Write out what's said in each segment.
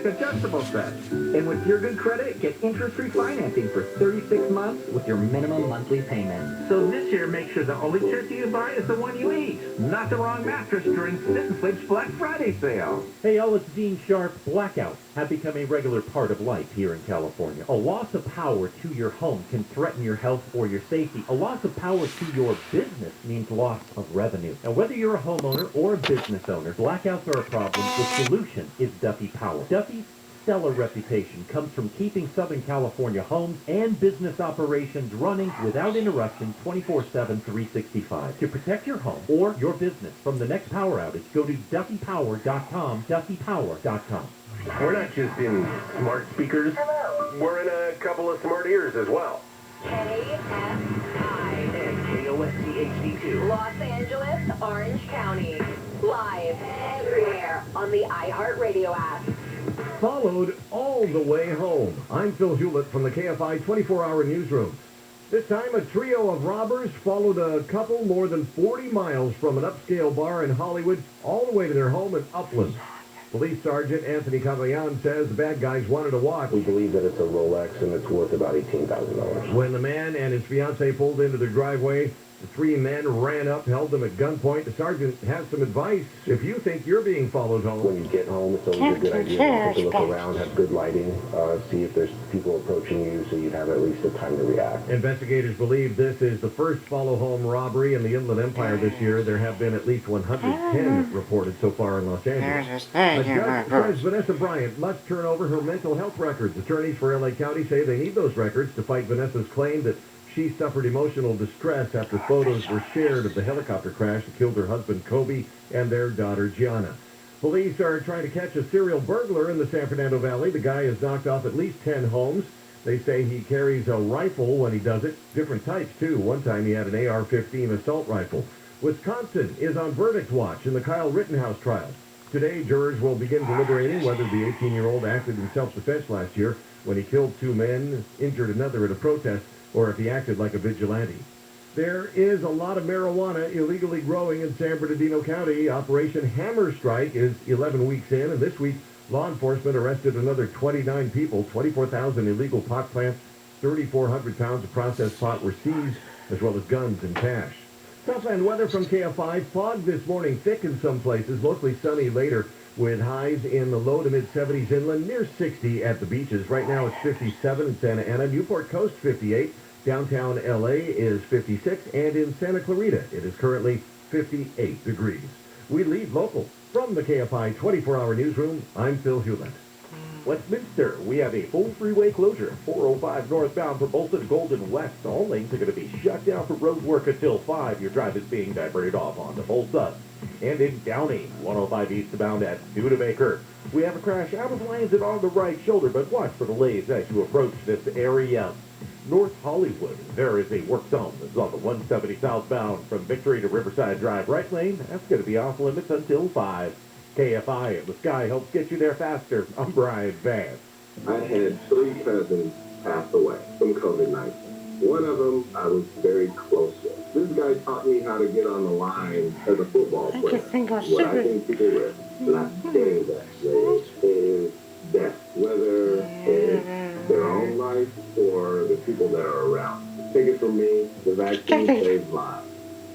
adjustable set. And with your good credit, get interest-free financing for 36 months with your minimum monthly payment. So this year, make sure the only turkey you buy is the one you eat, not the wrong mattress during Sit and Sleep's Black Friday sale. Hey, y'all, it's Dean Sharp. Blackouts have become a regular part of life here in California. A loss of power to your home can threaten your health or your safety. A loss of power to your business means loss of revenue. And whether you're a homeowner or a business owner, blackouts are a problem. The solution is Duffy Power. Duffy's stellar reputation comes from keeping Southern California homes and business operations running without interruption 24/7, 365. To protect your home or your business from the next power outage, go to DuffyPower.com, DuffyPower.com. We're not just in smart speakers. We're in a couple of smart ears as well. KFI. And KOSC HD2. Los Angeles, Orange County. Live everywhere on the iHeartRadio app. Followed all the way home. I'm Phil Hewlett from the KFI 24-hour newsroom. This time, a trio of robbers followed a couple more than 40 miles from an upscale bar in Hollywood all the way to their home in Upland. Police Sergeant Anthony Cavayan says the bad guys wanted a watch. We believe that it's a Rolex and it's worth about $18,000. When the man and his fiancée pulled into their driveway, the three men ran up, held them at gunpoint. The sergeant has some advice. If you think you're being followed home, When you get home, it's always a good idea to take a look around, have good lighting, see if there's people approaching you so you have at least the time to react. investigators believe this is the first follow-home robbery in the Inland Empire this year. There have been at least 110 reported so far in Los Angeles. A judge says Vanessa Bryant must turn over her mental health records. Attorneys for L.A. County say they need those records to fight Vanessa's claim that she suffered emotional distress after photos were shared of the helicopter crash that killed her husband, Kobe, and their daughter, Gianna. Police are trying to catch a serial burglar in the San Fernando Valley. The guy has knocked off at least 10 homes. They say he carries a rifle when he does it. Different types, too. One time he had an AR-15 assault rifle. Wisconsin is on verdict watch in the Kyle Rittenhouse trial. Today, jurors will begin deliberating whether the 18-year-old acted in self-defense last year when he killed two men, injured another at a protest, or if he acted like a vigilante. There is a lot of marijuana illegally growing in San Bernardino County. Operation Hammer Strike is 11 weeks in, and this week, law enforcement arrested another 29 people. 24,000 illegal pot plants, 3,400 pounds of processed pot were seized, as well as guns and cash. Southland weather from KFI. Fog this morning, thick in some places, mostly sunny later, with highs in the low to mid-70s inland, near 60 at the beaches. Right now it's 57 in Santa Ana, Newport Coast 58, downtown LA is 56, and in Santa Clarita it is currently 58 degrees. We lead local. From the KFI 24-hour newsroom, I'm Phil Hewlett. Westminster, we have a full freeway closure. 405 northbound for Bolton, Golden West. All lanes are going to be shut down for road work until 5. Your drive is being diverted off onto Bolton. And in Downey, 105 eastbound at Studebaker. We have a crash out of lanes and on the right shoulder, but watch for delays as you approach this area. North Hollywood, there is a work zone that's on the 170 southbound from Victory to Riverside Drive right lane. That's going to be off limits until 5. KFI, the sky helps get you there faster. I'm Brian Vance. I had 3 cousins pass away from COVID-19. One of them I was very close with. This guy taught me how to get on the line as a football player. What I think people are not saying that is death, whether it's their own life or the people that are around. Take it from me, the vaccine saves lives.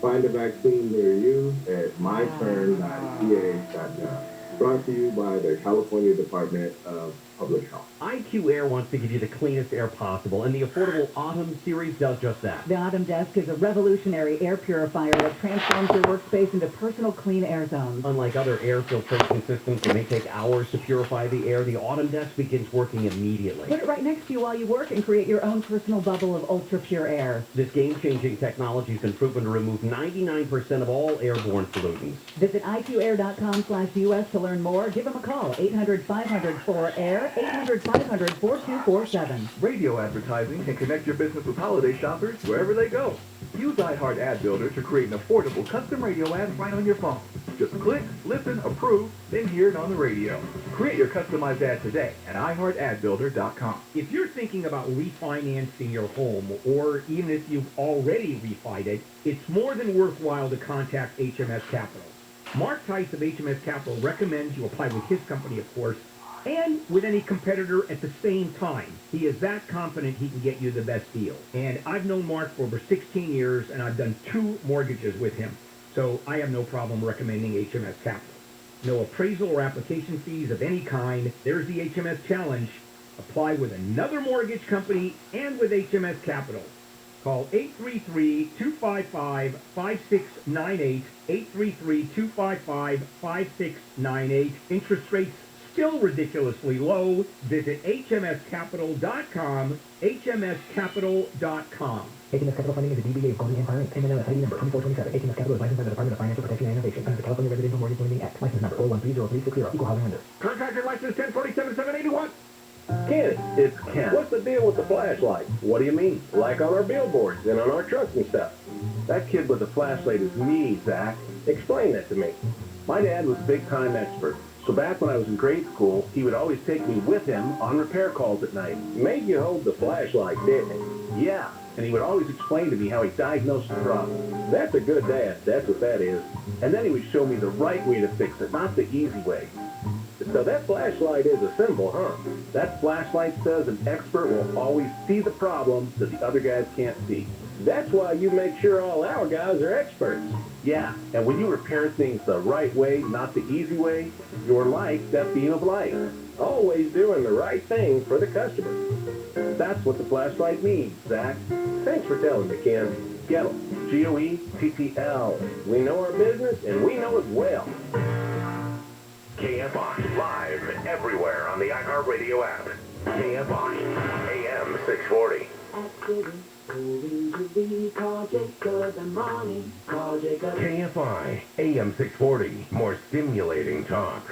Find a vaccine near you at myturn.ca.gov. Brought to you by the California Department of Public Health. IQ Air wants to give you the cleanest air possible, and the affordable Autumn series does just that. The Autumn Desk is a revolutionary air purifier that transforms your workspace into personal clean air zones. Unlike other air filtration systems that may take hours to purify the air, the Autumn Desk begins working immediately. Put it right next to you while you work and create your own personal bubble of ultra-pure air. This game-changing technology has been proven to remove 99% of all airborne pollutants. Visit IQAir.com/US to learn more. Give them a call, 800-500-4AIR, 800-500-4247. Radio advertising can connect your business with holiday shoppers wherever they go. Use iHeart Ad Builder to create an affordable custom radio ad right on your phone. Just click, listen, approve, then hear it on the radio. Create your customized ad today at iHeartAdBuilder.com. If you're thinking about refinancing your home, or even if you've already refied it, it's more than worthwhile to contact HMS Capital. Mark Tice of HMS Capital recommends you apply with his company, of course, and with any competitor at the same time. He is that confident he can get you the best deal. And I've known Mark for over 16 years, and I've done 2 mortgages with him. So I have no problem recommending HMS Capital. No appraisal or application fees of any kind. There's the HMS Challenge. Apply with another mortgage company and with HMS Capital. Call 833-255-5698, 833-255-5698. Interest rates still ridiculously low. Visit hmscapital.com, hmscapital.com. HMS Capital Funding is a DBA of Golden Empire, and NMLS ID number 2427. HMS Capital is licensed by the Department of Financial Protection and Innovation under the California Residential Mortgage Lending Act. License number 4130360. Equal housing lender. Contractor license 1047-781. Ken, it's Ken. What's the deal with the flashlight? What do you mean? Like on our billboards and on our trucks and stuff. That kid with the flashlight is me, Zach. Explain that to me. My dad was a big-time expert. So back when I was in grade school, he would always take me with him on repair calls at night. Made you hold the flashlight, didn't he? Yeah, and he would always explain to me how he diagnosed the problem. That's a good dad, that's what that is. And then he would show me the right way to fix it, not the easy way. So that flashlight is a symbol, huh? That flashlight says an expert will always see the problem that the other guys can't see. That's why you make sure all our guys are experts. Yeah, and when you repair things the right way, not the easy way, you're like that beam of light. Always doing the right thing for the customer. That's what the flashlight means, Zach. Thanks for telling me, Ken. Gettle. Goetl. We know our business, and we know it well. KFI, live everywhere on the iHeartRadio app. KFI, AM 640. KFI, AM 640. More stimulating talk.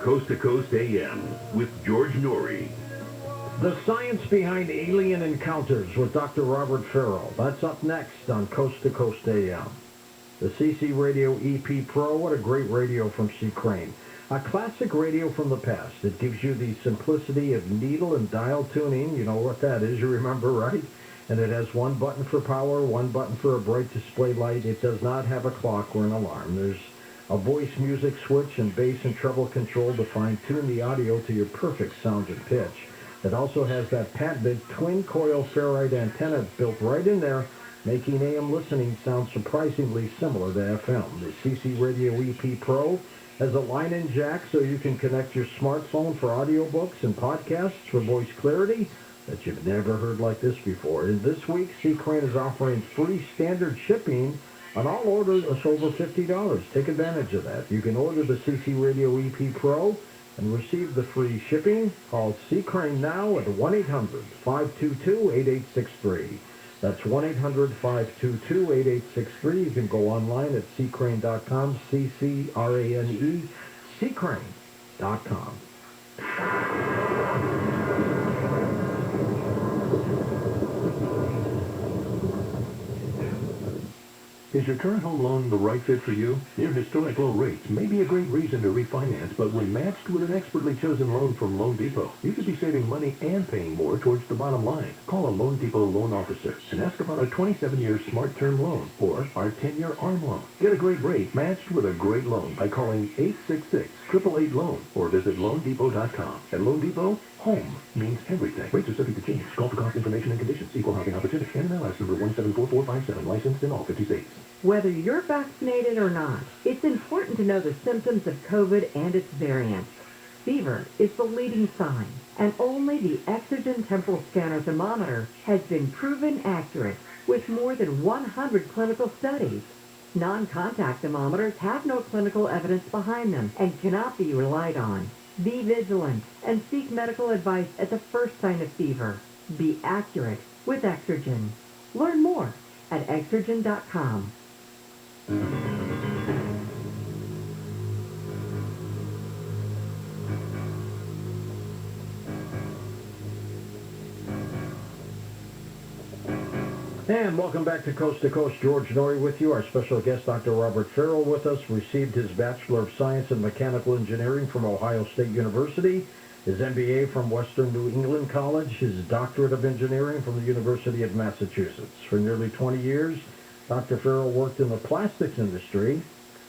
Coast to Coast AM with George Norrie. The science behind alien encounters with Dr. Robert Farrell. That's up next on Coast to Coast AM. The CC Radio EP Pro, what a great radio from C. Crane. A classic radio from the past. It gives you the simplicity of needle and dial tuning. You know what that is, you remember, right? And it has one button for power, one button for a bright display light. It does not have a clock or an alarm. There's a voice music switch and bass and treble control to fine-tune the audio to your perfect sound and pitch. It also has that patented twin-coil ferrite antenna built right in there, making AM listening sound surprisingly similar to FM. The CC Radio EP Pro has a line-in jack so you can connect your smartphone for audiobooks and podcasts for voice clarity that you've never heard like this before. And this week, C. Crane is offering free standard shipping on all orders over $50. Take advantage of that. You can order the CC Radio EP Pro and receive the free shipping. Call C. Crane now at 1-800-522-8863. That's 1-800-522-8863. You can go online at ccrane.com, C-C-R-A-N-E, ccrane.com. Is your current home loan the right fit for you? Near historic low rates may be a great reason to refinance, but when matched with an expertly chosen loan from Loan Depot, you could be saving money and paying more towards the bottom line. Call a Loan Depot loan officer and ask about our 27-year Smart Term loan or our 10-year ARM loan. Get a great rate matched with a great loan by calling 866-888-LOAN or visit LoanDepot.com. At Loan Depot, home means everything. Rates are subject to change. Call for cost information and conditions. Equal housing opportunity. NMLS number 174457. Licensed in all 50 states. Whether you're vaccinated or not, it's important to know the symptoms of COVID and its variants. Fever is the leading sign, and only the Exogen temporal scanner thermometer has been proven accurate with more than 100 clinical studies. Non-contact thermometers have no clinical evidence behind them and cannot be relied on. Be vigilant and seek medical advice at the first sign of fever. Be accurate with Exogen. Learn more at Exogen.com. And welcome back to Coast. George Norrie with you. Our special guest, Dr. Robert Farrell, with us, received his Bachelor of Science in Mechanical Engineering from Ohio State University, his MBA from Western New England College, his Doctorate of Engineering from the University of Massachusetts. For nearly 20 years, Dr. Farrell worked in the plastics industry,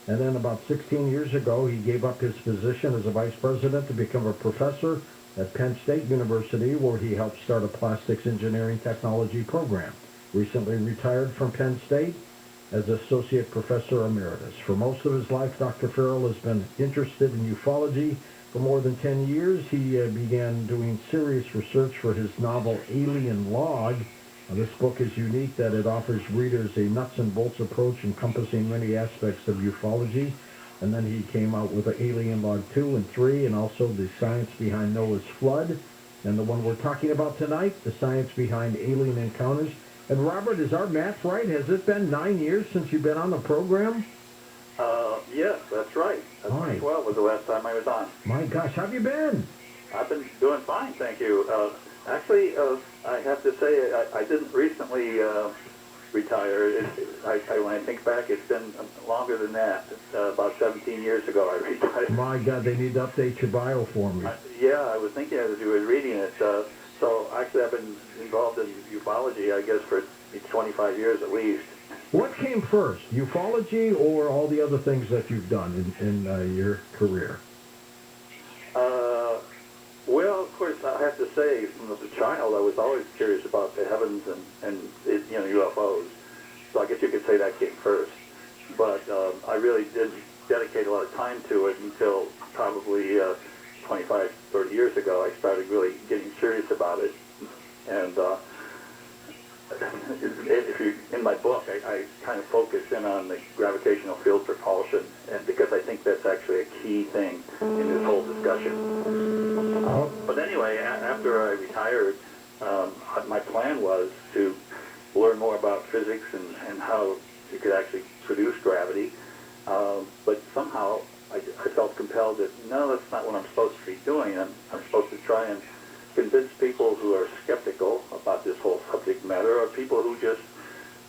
and then about 16 years ago, he gave up his position as a vice president to become a professor at Penn State University, where he helped start a plastics engineering technology program. Recently retired from Penn State as Associate Professor Emeritus. For most of his life, Dr. Farrell has been interested in ufology. For more than 10 years, he began doing serious research for his novel Alien Log. This book is unique that it offers readers a nuts and bolts approach encompassing many aspects of ufology. And then he came out with the Alien Log 2 and 3, and also The Science Behind Noah's Flood. And the one we're talking about tonight, The Science Behind Alien Encounters. And Robert, is our math right? Has it been 9 years since you've been on the program? Yes, that's right. 2012 was the last time I was on. My gosh, how have you been? I've been doing fine, thank you. Actually, I have to say, I didn't recently retire. When I think back, it's been longer than that. About 17 years ago, I retired. My God, they need to update your bio for me. Yeah, I was thinking as you were reading it. So actually, I've been involved in ufology, I guess, for 25 years at least. What came first, ufology or all the other things that you've done in your career? Well, of course, I have to say, from as a child, I was always curious about the heavens and UFOs. So I guess you could say that came first. But I really did dedicate a lot of time to it until probably 25, 30 years ago. I started really getting serious about it. And if you, in my book, I kind of focus in on the gravitational field propulsion, and because I think that's actually a key thing in this whole discussion. But anyway, after I retired, my plan was to learn more about physics and how you could actually produce gravity. But somehow I felt compelled that, no, that's not what I'm supposed to be doing. I'm supposed to try and convince people who are skeptical about this whole subject matter, or people who just,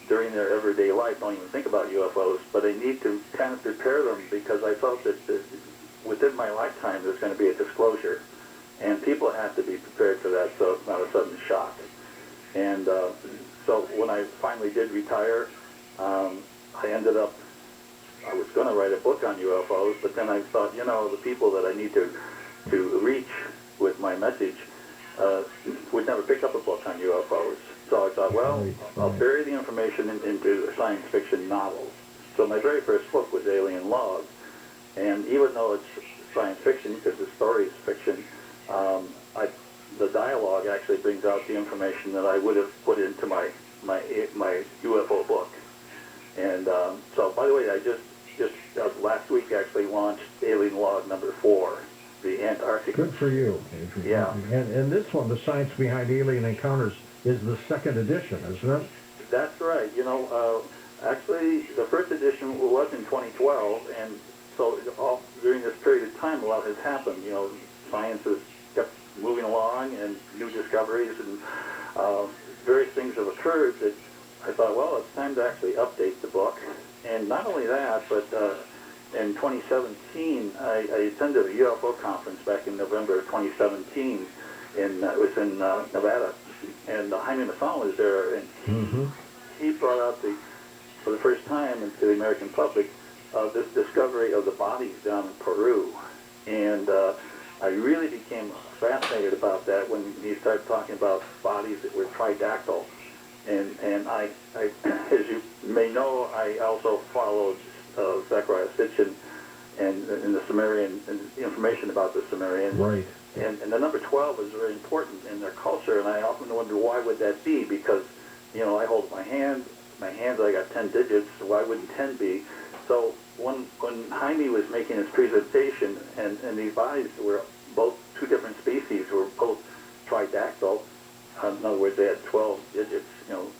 during their everyday life, don't even think about UFOs, but they need to kind of prepare them, because I felt that within my lifetime there's going to be a disclosure, and people have to be prepared for that, so it's not a sudden shock. And so when I finally did retire, I ended up, I was going to write a book on UFOs, but then I thought, the people that I need to reach with my message would never pick up a book on UFOs. So I thought, well, I'll bury the information into science fiction novels. So my very first book was Alien Log. And even though it's science fiction, because the story is fiction, the dialogue actually brings out the information that I would have put into my UFO book. And so, by the way, I just last week actually launched Alien Log number 4. The Antarctic. Good for you. Yeah. And this one, The Science Behind Alien Encounters, is the second edition, isn't it? That's right. Actually, the first edition was in 2012, and so during this period of time, a lot has happened. Science has kept moving along, and new discoveries, and various things have occurred that I thought, well, it's time to actually update the book. And not only that, but in 2017, I attended a UFO conference back in November of 2017. It was in Nevada, and Jaime Maussan was there, and he brought out for the first time into the American public this discovery of the bodies down in Peru. And I really became fascinated about that when he started talking about bodies that were tridactyl. And I as you may know, I also followed Zechariah Sitchin and the Sumerian, and information about the Sumerian. Right. And the number 12 is very important in their culture, and I often wonder why would that be, because, you know, I hold my hands, I got 10 digits, so why wouldn't 10 be? So when Jaime was making his presentation, and these bodies were both two different species, were both tridactyl, in other words, they had 12 digits, you know,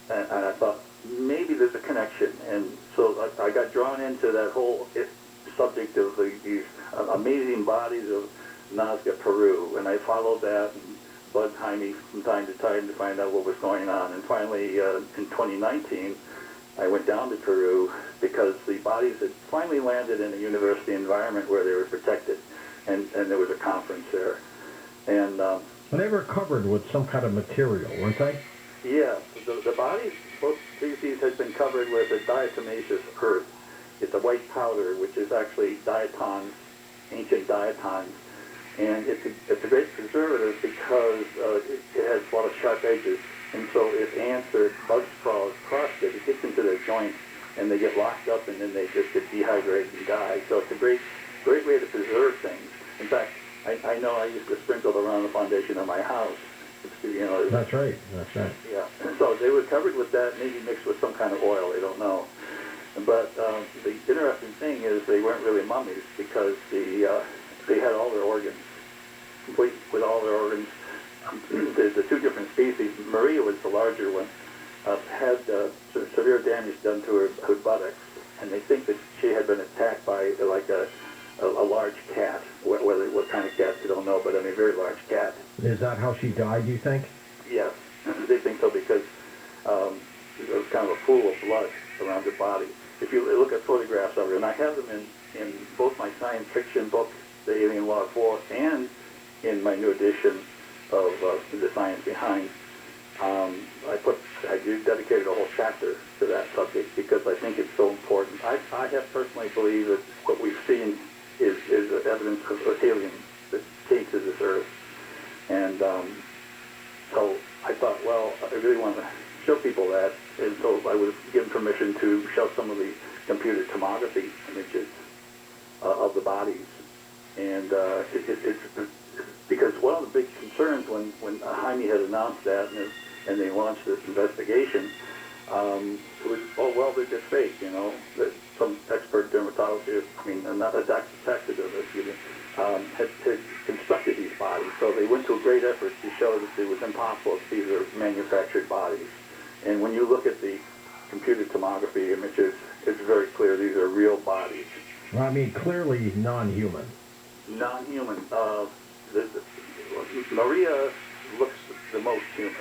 and I thought, maybe there's a connection. And so I got drawn into that whole subject of these amazing bodies of Nazca, Peru, and I followed that and bugged Jaime from time to time to find out what was going on. And finally, in 2019, I went down to Peru because the bodies had finally landed in a university environment where they were protected, and there was a conference there. And they were covered with some kind of material, weren't they? Yeah, the bodies, both species, had been covered with a diatomaceous earth. It's a white powder, which is actually diatoms, ancient diatoms. And it's a great preservative because it has a lot of sharp edges. And so if ants or bugs crawl across it gets into their joints and they get locked up, and then they just get dehydrated and die. So it's a great way to preserve things. In fact, I know I used to sprinkle around the foundation of my house. You know, That's right. Yeah. So they were covered with that, maybe mixed with some kind of oil. I don't know. But the interesting thing is they weren't really mummies because they had all their organs, complete with all their organs. The two different species, Maria was the larger one, had severe damage done to her buttocks, and they think that she had been attacked by like a large cat. What kind of cat, you don't know, but I mean, a very large cat. Is that how she died, you think? Yes, they think so because there was kind of a pool of blood around her body. If you look at photographs of her, and I have them in both my science fiction book, The Alien Log 4, and in my new edition of The Science Behind, I dedicated a whole chapter to that subject because I think it's so important. I have personally believed that what we've seen is evidence of aliens that came to this earth. And so I thought, well, I really want to show people that. And so I was given permission to show some of the computer tomography images of the bodies. And it's because one of the big concerns when Jaime had announced that and they launched this investigation, it was, oh, well, they're just fake, you know. That some expert dermatologist, not a taxidermist, had constructed these bodies. So they went to a great effort to show that it was impossible if these are manufactured bodies. And when you look at the computer tomography images, it's very clear these are real bodies. Well, I mean, clearly non-human. Non-human. Maria looks the most human.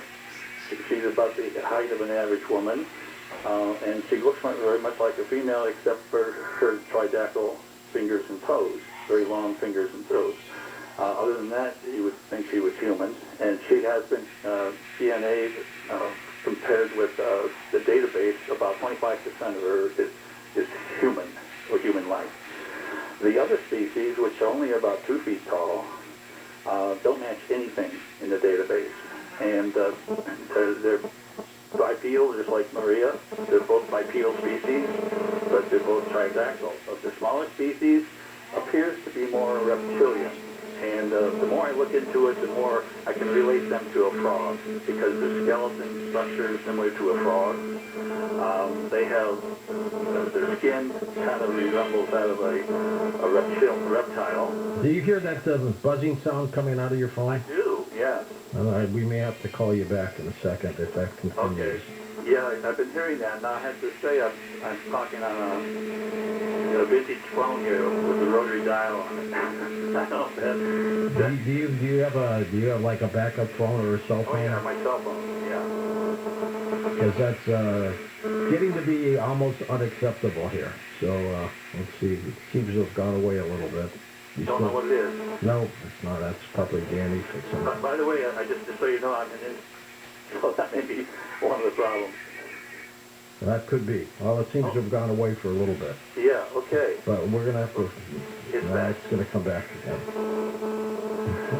She's about the height of an average woman, and she looks very much like a female except for her tridactyl fingers and toes, very long fingers and toes. Other than that, you would think she was human, and she has been DNA compared with the database. About 25% of her is human or human-like. The other species, which are only about 2 feet tall, don't match anything in the database. And they're bipedal, just like Maria. They're both bipedal species, but they're both tridactyl. But the smaller species appears to be more reptilian. And the more I look into it, the more I can relate them to a frog, because the skeleton structure is similar to a frog. They have, their skin kind of resembles that of a reptile. Do you hear that buzzing sound coming out of your phone? I do, yes. We may have to call you back in a second if that continues. Okay. Yeah, I've been hearing that. Now I have to say I'm talking on a vintage phone here with a rotary dial on it. I don't know that. Do you have like a backup phone or a cell phone? Oh yeah, my cell phone. Yeah. Because getting to be almost unacceptable here. So let's see. It seems to have gone away a little bit. You don't know what it is? No, it's not. That's probably Danny fixing it. By the way, I just so you know, I'm in. So that may be one of the problems. That could be. Well, it seems to have gone away for a little bit. Yeah. Okay. But we're gonna have to. It's back. It's gonna come back again.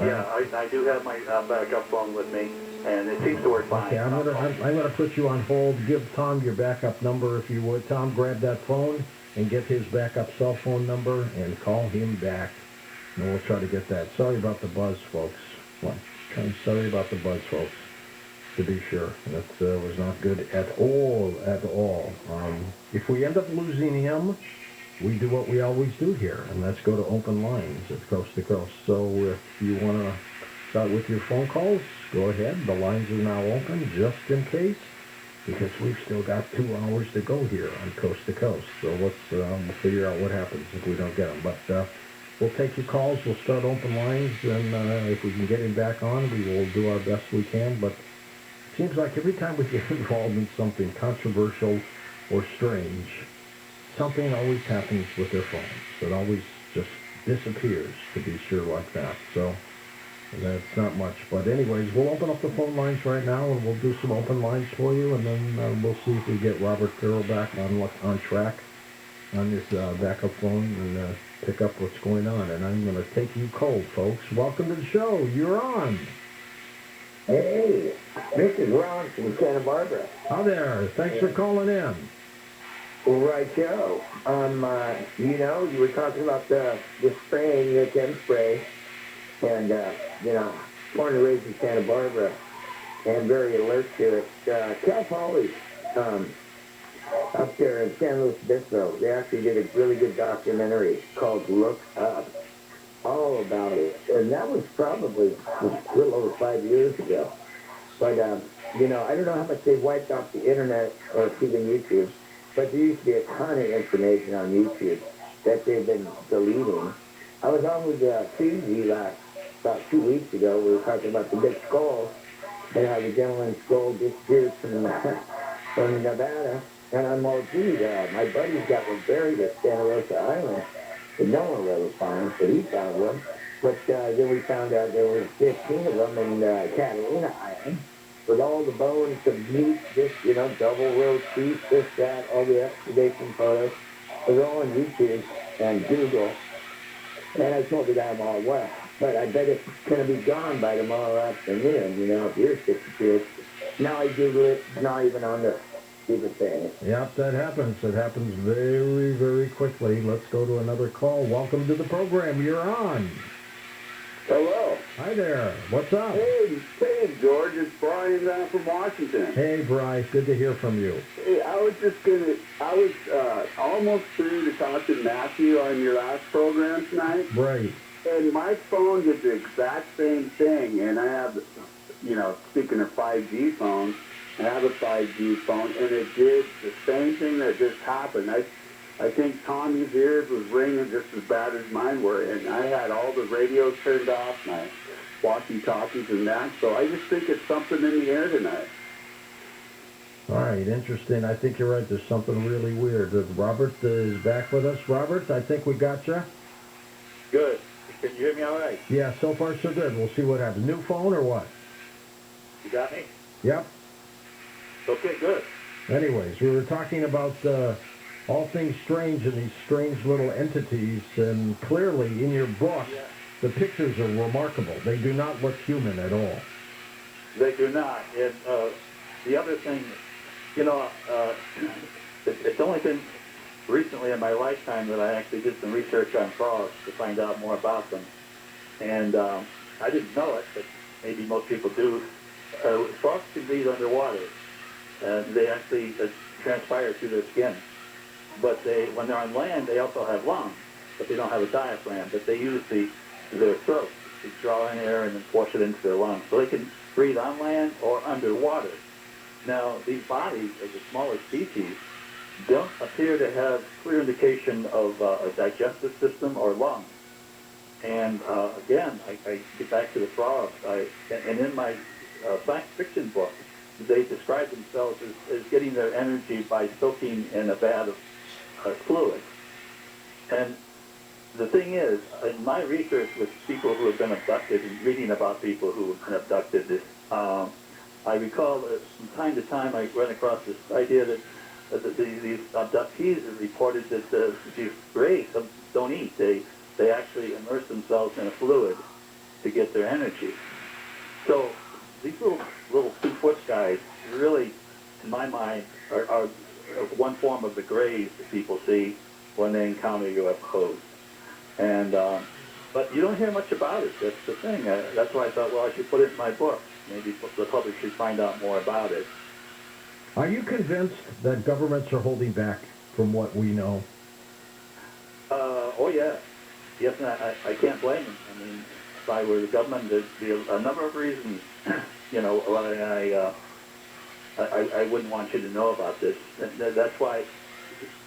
Yeah, I do have my backup phone with me, and it seems to work fine. Okay, I'm gonna put you on hold. Give Tom your backup number if you would. Tom, grab that phone and get his backup cell phone number and call him back, and we'll try to get that. Sorry about the buzz, folks. Sorry about the buzz, folks. To be sure, that was not good at all. If we end up losing him, we do what we always do here, and let's go to open lines at Coast to Coast. So if you want to start with your phone calls, go ahead. The lines are now open just in case, because we've still got 2 hours to go here on Coast to Coast. So let's we'll figure out what happens if we don't get them. But we'll take your calls. We'll start open lines, and if we can get him back on, we will do our best we can. But it seems like every time we get involved in something controversial or strange, something always happens with their phones. It always just disappears, to be sure, like that. So that's not much. But anyways, we'll open up the phone lines right now, and we'll do some open lines for you, and then we'll see if we get Robert Carroll back on track on this backup phone and pick up what's going on. And I'm going to take you cold, folks. Welcome to the show. You're on. Hey, this is Ron from Santa Barbara. Hi there. Thanks for calling in. Right, Joe. You were talking about the spraying, the chem spray, and, born and raised in Santa Barbara, and very alert to it. Cal Poly, up there in San Luis Obispo, they actually did a really good documentary called Look Up, all about it. And that was probably a little over 5 years ago. But, I don't know how much they wiped off the internet or even YouTube. But there used to be a ton of information on YouTube that they've been deleting. I was on with Susie about 2 weeks ago. We were talking about the big skull and how the gentleman's skull disappeared from Nevada. And I'm all, my buddy's got one buried at Santa Rosa Island. And no one will ever find him, so he found one. But then we found out there were 15 of them in Catalina Island, with all the bones of meat, just, double roast beef, this, that, all the excavation photos. They're all on YouTube and Google. And I told the guy, I'm all, well, but I bet it's going to be gone by tomorrow afternoon, if you're 62. Now I Google it, not even on the stupid thing. Yep, that happens. It happens very, very quickly. Let's go to another call. Welcome to the program. You're on. Hello. Hi there. What's up? Hey, George. It's Brian from Washington. Hey, Bryce. Good to hear from you. Hey, I was almost through to talk to Matthew on your last program tonight. Right. And my phone did the exact same thing. And I have, speaking of 5G phones, I have a 5G phone, and it did the same thing that just happened. I think Tommy's ears was ringing just as bad as mine were, and I had all the radios turned off, my walkie-talkies and that, so I just think it's something in the air tonight. All right, interesting. I think you're right. There's something really weird. Robert is back with us. Robert, I think we got you. Good. Can you hear me all right? Yeah, so far so good. We'll see what happens. New phone or what? You got me? Yep. Okay, good. Anyways, we were talking about all things strange and these strange little entities, and clearly in your book, the pictures are remarkable. They do not look human at all. They do not. And the other thing, it's only been recently in my lifetime that I actually did some research on frogs to find out more about them. And I didn't know it, but maybe most people do. Frogs can breathe underwater, and they actually transpire through their skin. But when they're on land, they also have lungs, but they don't have a diaphragm. But they use their throat to draw in air and then force it into their lungs. So they can breathe on land or underwater. Now, these bodies of the smaller species don't appear to have clear indication of a digestive system or lungs. And again, I get back to the frogs. And in my science fiction book, they describe themselves as getting their energy by soaking in a bath of fluid. And the thing is, in my research with people who have been abducted and reading about people who have been abducted, I recall that from time to time I run across this idea that these abductees have reported that these rays don't eat. They actually immerse themselves in a fluid to get their energy. So these little 2-foot guys really, in my mind, are one form of the grays that people see when they encounter UFOs. And but you don't hear much about it. That's the thing. That's why I thought, well, I should put it in my book. Maybe the public should find out more about it. Are you convinced that governments are holding back from what we know? Oh, yeah. Yes, and I can't blame them. I mean, if I were the government, there'd be a number of reasons, you know, why I wouldn't want you to know about this. And that's why,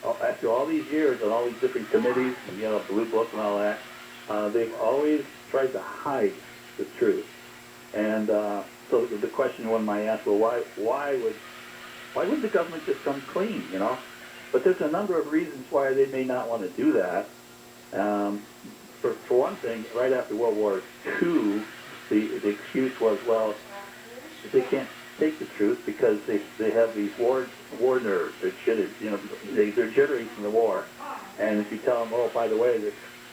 after all these years and all these different committees, and, you know, Blue Book and all that, they've always tried to hide the truth. And so the question one might ask, well, why would the government just come clean, you know? But there's a number of reasons why they may not want to do that. For one thing, right after World War II, the excuse was, well, they can't take the truth because they have these war nerves. They're jittery, you know, they're jittery from the war. And if you tell them, oh, by the way,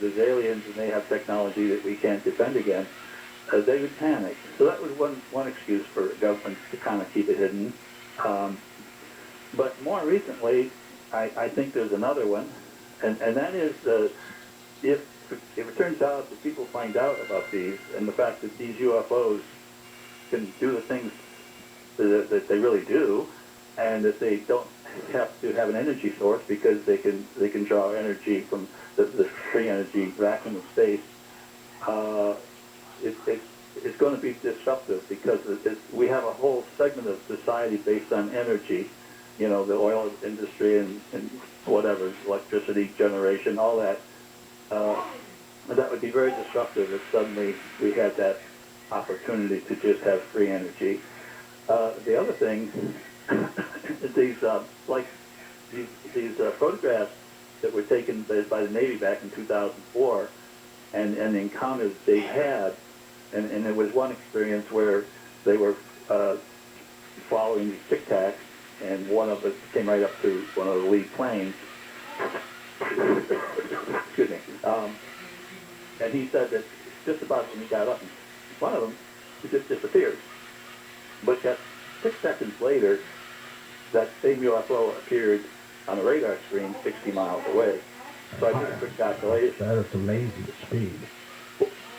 there's aliens and they have technology that we can't defend against, they would panic. So that was one excuse for governments to kind of keep it hidden. But more recently, I think there's another one, and that is if it turns out that people find out about these and the fact that these UFOs can do the things that they really do, and that they don't have to have an energy source because they can draw energy from the free energy vacuum of space. It's going to be disruptive because we have a whole segment of society based on energy, you know, the oil industry and whatever, electricity generation, all that. That would be very disruptive if suddenly we had that opportunity to just have free energy. The other thing, these photographs that were taken by the Navy back in 2004, and the encounters they had, and there was one experience where they were following these Tic Tacs, and one of us came right up to one of the lead planes. Excuse me. And he said that just about when he got up in front of him, it just disappeared. But just 6 seconds later, that same UFO appeared on a radar screen 60 miles away. So I did a quick calculation. That is amazing speed.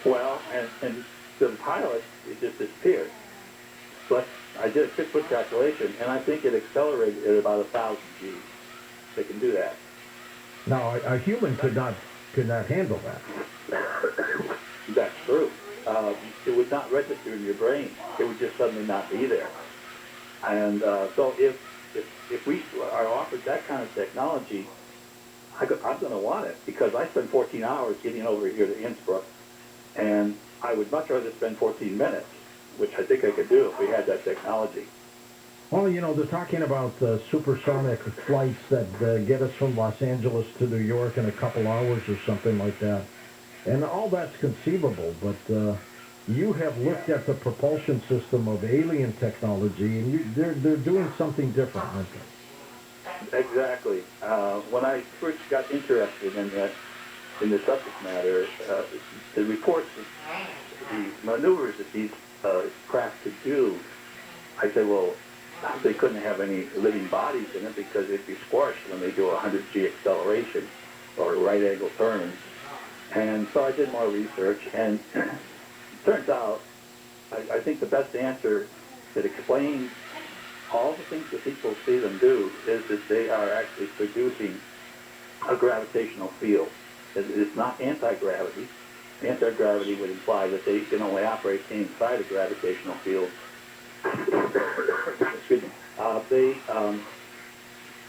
Well, and to the pilot, it just disappeared. But I did a quick calculation, and I think it accelerated at about 1,000 Gs. They can do that. Now, a human could not handle that. That's true. It would not register in your brain. It would just suddenly not be there. And so if we are offered that kind of technology, I'm going to want it because I spent 14 hours getting over here to Innsbruck, and I would much rather spend 14 minutes, which I think I could do if we had that technology. Well, you know, they're talking about supersonic flights that get us from Los Angeles to New York in a couple hours or something like that. And all that's conceivable, but you have looked at the propulsion system of alien technology, and they're doing something different, aren't they? Exactly. When I first got interested in the subject matter, the reports of the maneuvers that these craft could do, I said, well, they couldn't have any living bodies in it because they'd be squashed when they do a 100G acceleration or right angle turns. And so I did more research, and it turns out I think the best answer that explains all the things that people see them do is that they are actually producing a gravitational field. It's not anti-gravity. Anti-gravity would imply that they can only operate inside a gravitational field. Excuse me.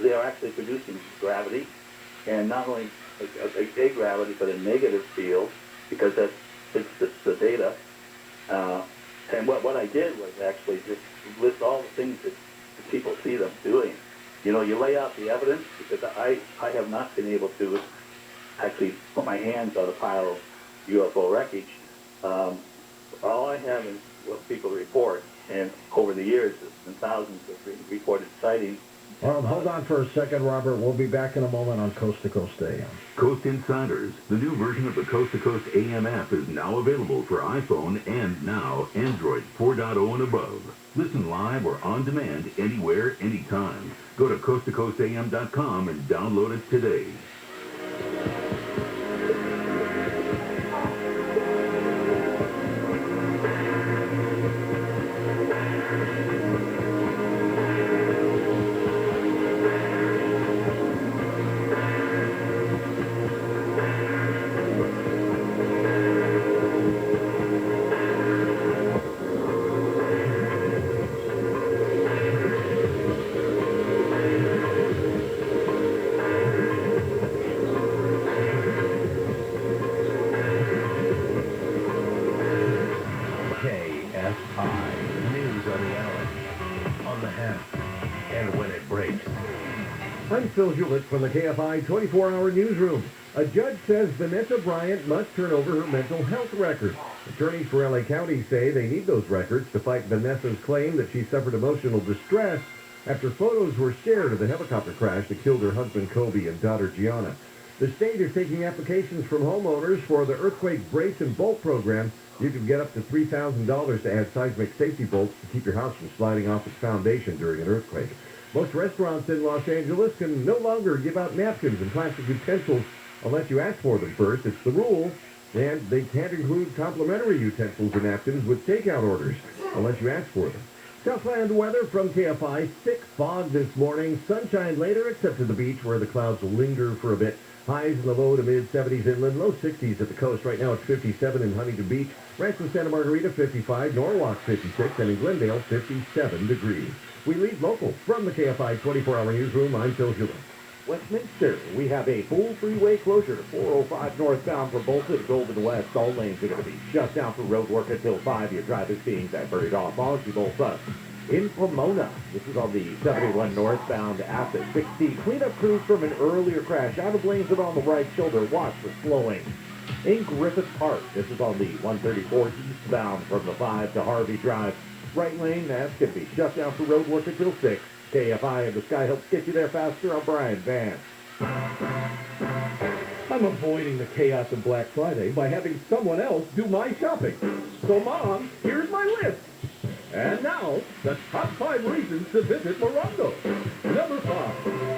They are actually producing gravity, and not only a gravity, but a negative field, because that fits the data. And what I did was actually just list all the things that people see them doing. You know, you lay out the evidence, because I have not been able to actually put my hands on a pile of UFO wreckage. All I have is what people report, and over the years, there's been thousands of reported sightings. Hold on for a second, Robert. We'll be back in a moment on Coast to Coast AM. Coast Insiders, the new version of the Coast to Coast AM app, is now available for iPhone and now Android 4.0 and above. Listen live or on demand anywhere, anytime. Go to coasttocoastam.com and download it today. I'm Phil Hewlett from the KFI 24-hour newsroom. A judge says Vanessa Bryant must turn over her mental health records. Attorneys for LA County say they need those records to fight Vanessa's claim that she suffered emotional distress after photos were shared of the helicopter crash that killed her husband Kobe and daughter Gianna. The state is taking applications from homeowners for the earthquake brace and bolt program. You can get up to $3,000 to add seismic safety bolts to keep your house from sliding off its foundation during an earthquake. Most restaurants in Los Angeles can no longer give out napkins and plastic utensils unless you ask for them first. It's the rule. And they can't include complimentary utensils or napkins with takeout orders unless you ask for them. Southland weather from KFI. Thick fog this morning. Sunshine later, except at the beach where the clouds will linger for a bit. Highs in the low to mid-70s inland, low 60s at the coast. Right now it's 57 in Huntington Beach. Rancho Santa Margarita, 55. Norwalk, 56. And in Glendale, 57 degrees. We lead local from the KFI 24-hour newsroom. I'm Phil Hewlett. Westminster, we have a full freeway closure to 405 northbound from Bolton to Golden West. All lanes are going to be shut down for road work until 5. Your drive is being diverted off onto both sides. In Pomona, this is on the 71 northbound after 60. Cleanup crews from an earlier crash out of lanes and on the right shoulder. Watch for slowing. In Griffith Park, this is on the 134 eastbound from the 5 to Harvey Drive. Right lane, that's going to be shut down for road work until 6. KFI and the Sky helps get you there faster. I'm Brian Vance. I'm avoiding the chaos of Black Friday by having someone else do my shopping. So, Mom, here's my list. And now, the top 5 reasons to visit Morongo. Number 5.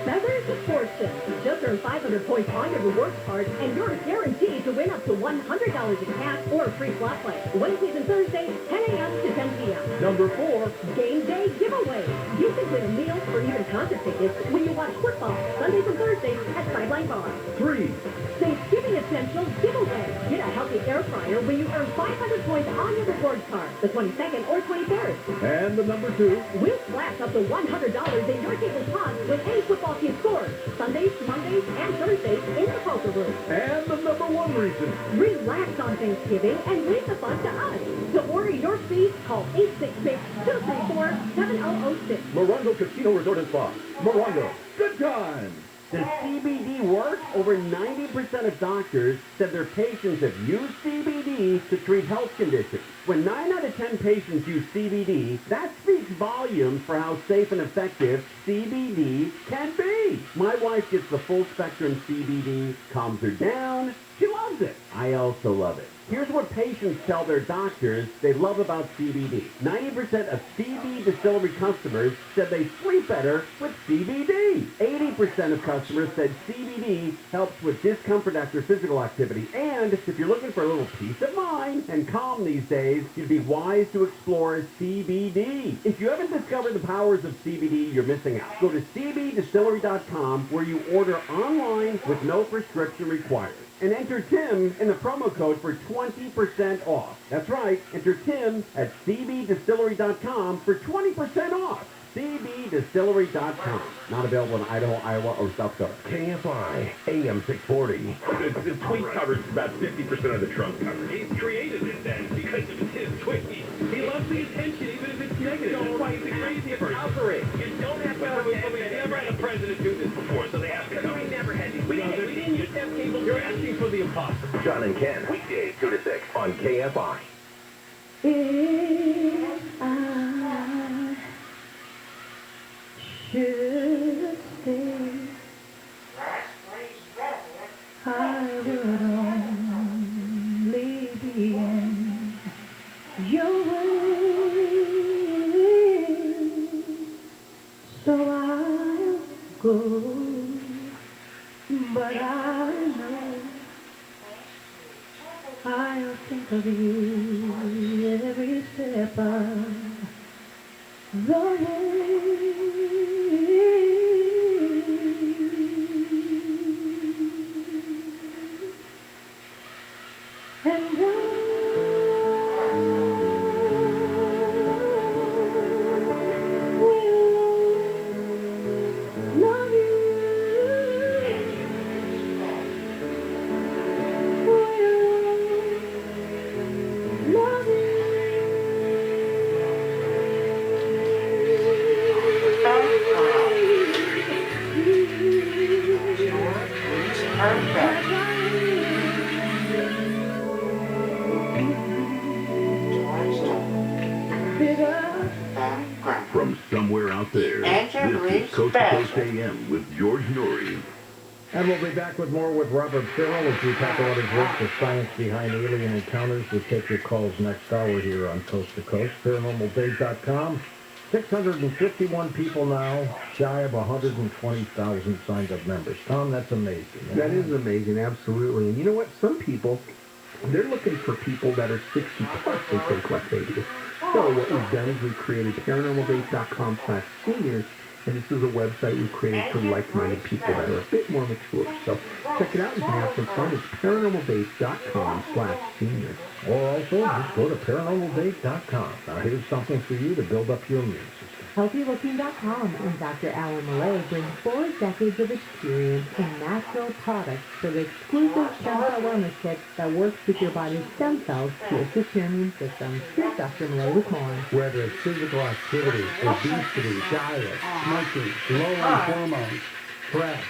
Feathers of Fortune. Just earn 500 points on your rewards card, and you're guaranteed to win up to $100 in cash or free slot play. Wednesdays and Thursdays, 10 a.m. to 10 p.m. Number 4. Game day giveaway. You can win meals or even concert tickets when you watch football Sundays and Thursdays at Sideline Bar. 3. Thanksgiving Essentials giveaway. Get a healthy air fryer when you earn 500 points on your rewards card, the 22nd or 23rd. And the number 2. We'll splash up to $100 in your table pot when any football team scores. Sundays, Mondays, and Thursdays in the poker room. And the number 1 reason. Relax on Thanksgiving and leave the fun to us. To order your feast, call 866-234-7006. Morongo Casino Resort and Spa. Morongo. Good time. Does CBD work? Over 90% of doctors said their patients have used CBD to treat health conditions. When 9 out of 10 patients use CBD, that speaks volumes for how safe and effective CBD can be. My wife gets the full spectrum CBD, calms her down. She loves it. I also love it. Here's what patients tell their doctors they love about CBD. 90% of CB Distillery customers said they sleep better with CBD. 80% of customers said CBD helps with discomfort after physical activity. And if you're looking for a little peace of mind and calm these days, you'd be wise to explore CBD. If you haven't discovered the powers of CBD, you're missing out. Go to cbdistillery.com where you order online with no prescription required. And enter Tim in the promo code for 20% off. That's right, enter Tim at cbdistillery.com for 20% off. cbdistillery.com. Not available in Idaho, Iowa, or South Dakota. KFI AM 640. The tweet covers about 50% of the Trump coverage. He's created it then because of his tweets. He loves the attention even if it's negative. That's why he's a crazy person. Outrage. You don't have to we never had a president do this before, so they have to come. We never had these. We didn't use to have cable. You're asking for the impossible. John and Ken, weekdays 2 to 6 on KFI. If I should stay, I would only be in your way. So I'll go, but I know I'll think of you every step of the way. And From somewhere out there, this is Coast to Coast AM with George Norrie. And we'll be back with more with Robert Farrell as we talk about his work, the science behind alien encounters. We'll take your calls next hour here on Coast to Coast. ParanormalBase.com. 651 people now, shy of 120,000 signed up members. Tom, that's amazing. That is amazing, absolutely. And you know what? Some people, they're looking for people that are 60 plus and think like they do. So what we've done is we've created paranormalbase.com/seniors, and this is a website we've created for like-minded people that are a bit more mature. So check it out. You can have some fun. It's paranormalbase.com/seniors. Or also, just go to paranormalbase.com. Now, here's something for you to build up your immune system. HealthyLooking.com and Dr. Alan Millay bring 4 decades of experience in natural products for the exclusive stem cell wellness kit that works with your body's stem cells to assist your immune system. Here's Dr. Millay with more. Whether it's physical activity, obesity, diet, smoking, low on hormones, stress,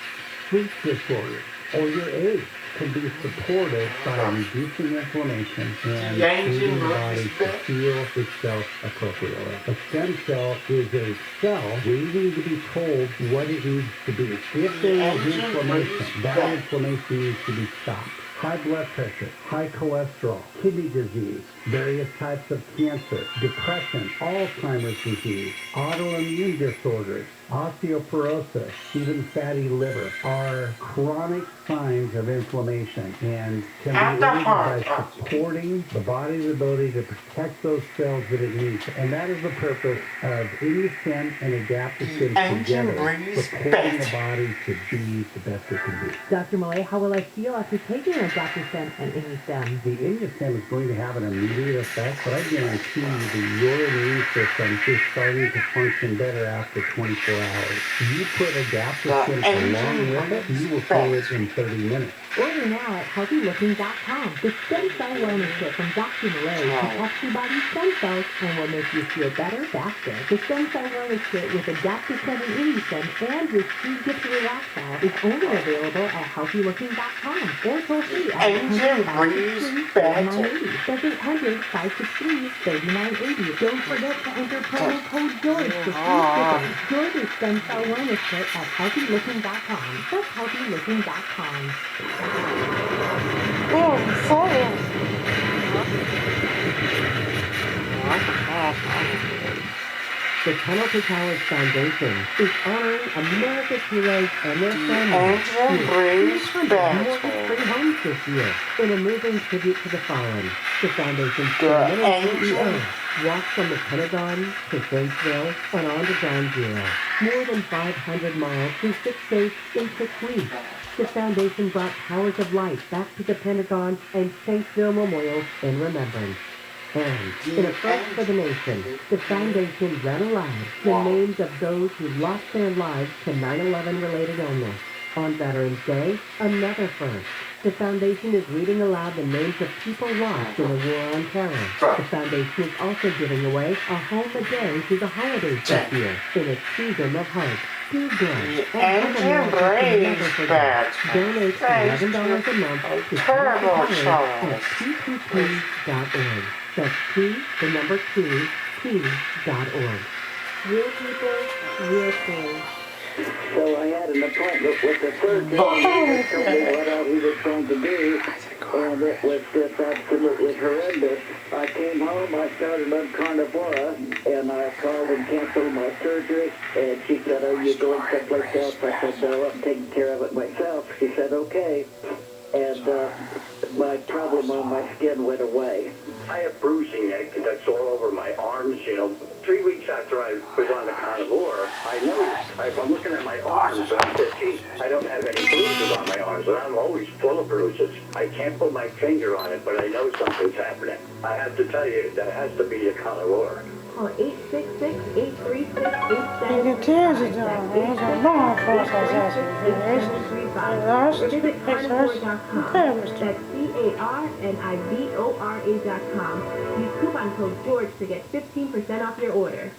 sleep disorders, or your age, can be supported by reducing inflammation and leading the body to heal itself appropriately. A stem cell is a cell waiting to be told what it needs to be. If there is inflammation, that inflammation needs to be stopped. High blood pressure, high cholesterol, kidney disease, various types of cancer, depression, Alzheimer's disease, autoimmune disorders, osteoporosis, even fatty liver are chronic signs of inflammation and can be aided by supporting the body's ability to protect those cells that it needs. And that is the purpose of InnoStem and Adaptogene together, supporting the body to be the best it can be. Dr. Millay, how will I feel after taking Adaptogene and InnoStem? The InnoStem is going to have an immediate effect, but I guarantee you that your immune system is starting to function better after 24 hours. You put Adaptogene along with it, you will feel it in 30 minutes. Order now at HealthyLooking.com. The Stem Cell Wellness Kit from Dr. Millay protects your body's stem cells and will make you feel better faster. The Stem Cell Wellness Kit with Adaptogene and InnoStem and your True Gift Relax Valve is only available at HealthyLooking.com or toll free at 800-563-3980. That's 800-563-3980. Don't forget to enter promo code George for free shipping. Join the Stem Cell Wellness Kit at HealthyLooking.com. That's HealthyLooking.com. Oh, sorry. The Tunnel to Towers Foundation is honoring America's heroes and their families with mortgage-free homes this year in a moving tribute to the fallen. The foundation's CEO walked from the Pentagon to Shanksville and on to Ground Zero. More than 500 miles through 6 states in 6 weeks. The foundation brought Towers of Light back to the Pentagon and Shanksville Memorial in remembrance. And in a first for the nation, the foundation read aloud the names of those who lost their lives to 9/11 related illness. On Veterans Day, another first. The foundation is reading aloud the names of people lost in the war on terror. The foundation is also giving away a home a day through the holidays this year in its season of hope. Do good and help America to never forget. Donate $11 a month to terrible at p2p.org. That's P, the number 2, P.org. Real people, real things. So I had an appointment with the surgeon. He told me what he was going to do, and it was just absolutely horrendous. I came home, I started on Carnivora, and I called and canceled my surgery, and she said, are you going someplace else? I said, no, I'm taking care of it myself. She said, okay. And my problem on my skin went away. I have bruising that's all over my arms, 3 weeks after I was on the carnivore, I noticed, I'm looking at my arms, and I said, geez, I don't have any bruises on my arms, and I'm always full of bruises. I can't put my finger on it, but I know something's happening. I have to tell you, that has to be a carnivore. Call 866-836-8735. Visit carnivora.com. That's carnivora.com. Use coupon code George to get 15% off your order.